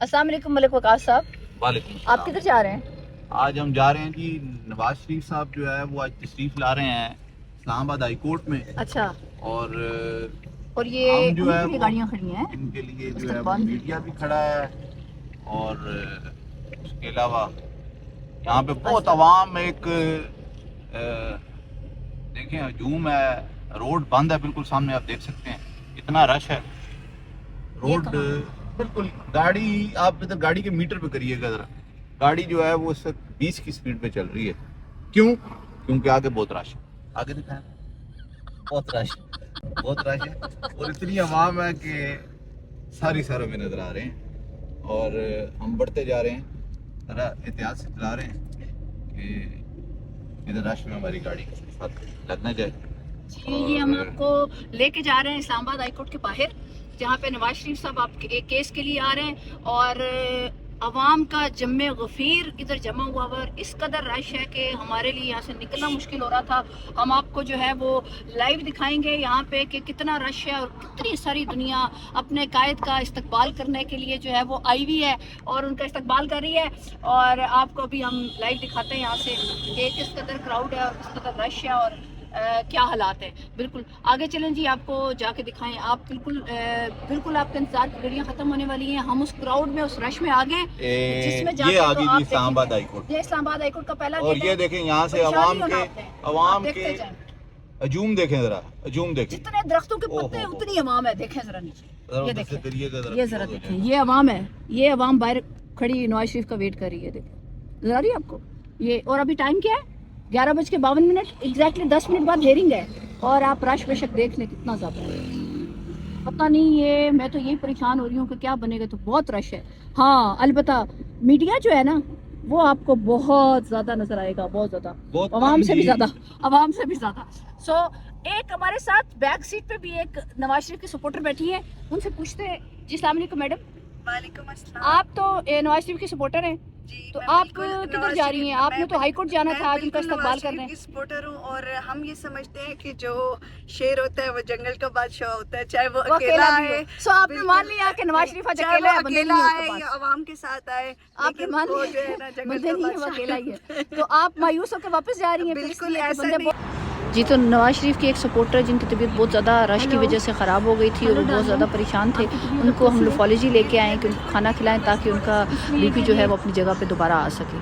अस्सलाम वालेकुम मलिक वकास साहब, वालेकुम आप सलाम। किधर जा रहे हैं? आज हम जा रहे हैं जी, नवाज शरीफ साहब जो है वो आज तशरीफ ला रहे हैं इस्लामाबाद हाई कोर्ट में। अच्छा, और ये हम जो है उनकी वो गाड़ियाँ खड़ी हैं, इनके लिए जो है वो इस्तकबाल। मीडिया भी खड़ा है। और उसके अलावा यहाँ पे बहुत अच्छा। आवाम एक देखें हजूम है, रोड बंद है बिल्कुल, सामने आप देख सकते हैं इतना रश है। रोड बिल्कुल, गाड़ी आप इधर गाड़ी के मीटर पे करिएगा जरा, गाड़ी जो है वो इस वक्त 20 की स्पीड पे चल रही है। क्यों? क्योंकि आगे बहुत रश है। आगे दिखाएं, बहुत रश है, बहुत रश है और इतनी आवाम है कि सारी सर में नजर आ रहे हैं। और हम बढ़ते जा रहे हैं, जरा एहतियात से चला रहे हैं कि इधर रश में हमारी गाड़ी के साथ लग न जाए। जी, ये हम आपको लेके जा रहे हैं इस्लामाबाद हाई कोर्ट के बाहर, जहाँ पे नवाज शरीफ साहब आपके एक केस के लिए आ रहे हैं और अवाम का जम्मे गफीर इधर जमा हुआ हुआ है। इस कदर रश है कि हमारे लिए यहाँ से निकलना मुश्किल हो रहा था। हम आपको जो है वो लाइव दिखाएंगे यहाँ पे कि कितना रश है और कितनी सारी दुनिया अपने कायद का इस्तकबाल करने के लिए जो है वो आई हुई है और उनका इस्तकबाल कर रही है। और आपको अभी हम लाइव दिखाते हैं यहाँ से कि किस कदर क्राउड है और किस कदर रश है और क्या हालात है। बिल्कुल आगे चलें जी, आपको जाके दिखाएं। आप बिल्कुल आपका इंतजार की घड़ियां खत्म होने वाली हैं। हम उस क्राउड में, उस रश में आ गए जिसमें जाके ये तो आगे जी इस्लामाबाद हाई कोर्ट। ये इस्लामाबाद हाई कोर्ट का पहला और गेट ये है। देखें यहाँ से अवाम के हजूम देखें, जरा हजूम देखें, जितने दरख्तों के पत्ते उतनी अवाम है। देखें जरा नीचे, ये देखें, ये जरा देखें, देखें, ये अवाम है। ये अवाम बाहर खड़ी नवाज शरीफ का वेट कर रही है। देखें, नजर आ रही है आपको ये? और अभी टाइम क्या है? 11:52, एग्जैक्टली 10 मिनट बाद हेयरिंग है। और आप रश बेशक देख लें कितना ज़्यादा है। पता नहीं, ये मैं तो यही परेशान हो रही हूँ कि क्या बनेगा। तो बहुत रश है। हाँ, अलबत्ता मीडिया जो है ना वो आपको बहुत ज़्यादा नजर आएगा, बहुत ज़्यादा, आवाम से भी ज़्यादा, आवाम से भी ज़्यादा। सो एक हमारे साथ बैक सीट पे भी एक नवाज शरीफ की सपोर्टर बैठी है, उनसे पूछते हैं। जी अस्सलाम वालेकुम मैडम। वालेकुम अस्सलाम। आप तो नवाज शरीफ की सपोर्टर हैं, तो आप किधर जा रही हैं? आपने तो हाई कोर्ट जाना था, आज उनका इस्तकबाल कर रहे हैं। सपोर्टर हूँ और हम ये समझते हैं कि जो शेर होता है वो जंगल का बादशाह होता है, चाहे वो अकेला आए। सो आपने मान लिया कि नवाज शरीफ आज अकेला है, बंदे नहीं है उसके पास, या आवाम के साथ आए, आपने मान लिया बंदे नहीं है, वो अकेला ही है। तो आप मायूस होकर वापस जा रही हैं? बिल्कुल ऐसा नहीं। जी, तो नवाज शरीफ की एक सपोर्टर जिनकी तबीयत बहुत ज़्यादा रश की वजह से ख़राब हो गई थी और वो बहुत ज़्यादा परेशान थे, उनको हम लोफोलॉजी लेके आए कि उनको खाना खिलाएं ताकि उनका बीपी जो है वो अपनी जगह पे दोबारा आ सके।